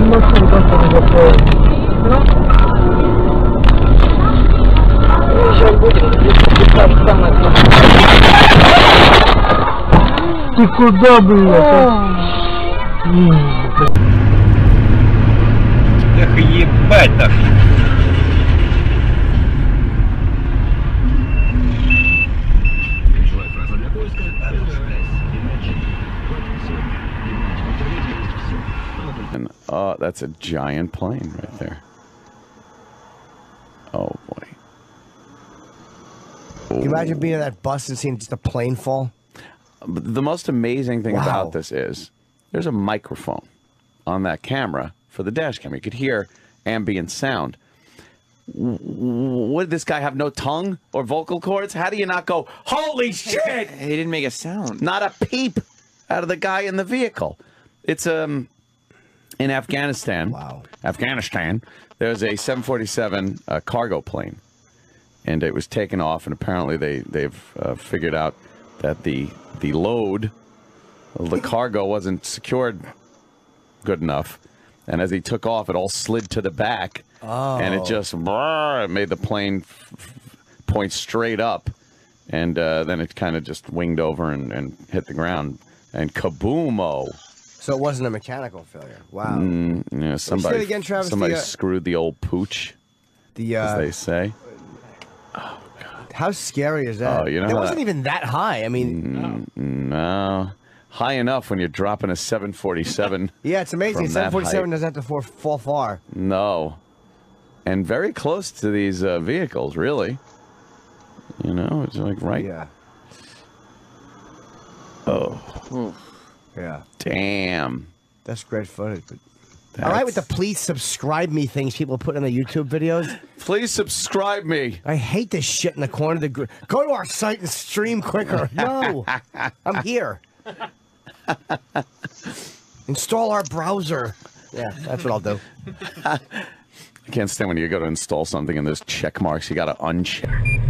машину как-то не готовят. Сейчас будем записать самое главное. Ты куда, блядь? Эх, ебать так. Oh, that's a giant plane right there. Oh boy. Can you imagine being in that bus and seeing just a plane fall? The most amazing thing about this is there's a microphone on that camera for the dash cam. You could hear ambient sound. What, did this guy have no tongue or vocal cords? How do you not go, holy shit? He didn't make a sound. Not a peep out of the guy in the vehicle. It's in Afghanistan. Wow. Afghanistan. There's a 747 cargo plane, and it was taken off. And apparently they've figured out that the load of the cargo wasn't secured good enough, and as he took off, it all slid to the back, and it just it made the plane point straight up, and then it kind of just winged over and hit the ground, and kaboom-o. So it wasn't a mechanical failure. Wow. Yeah, somebody again, Travis, somebody screwed the old pooch, as they say. Oh, God. How scary is that? Oh, you know it wasn't even that high. I mean, no. High enough when you're dropping a 747. Yeah, it's amazing. 747 doesn't have to fall far. No. And very close to these vehicles, really. You know, it's like right. Yeah. Oh. Yeah. Damn. That's great footage. But all right with the please subscribe me things people put in the YouTube videos. Please subscribe me. I hate this shit in the corner. Go to our site and stream quicker. No. I'm here. Install our browser. Yeah, that's what I'll do. I can't stand when you go to install something and there's check marks. You got to uncheck.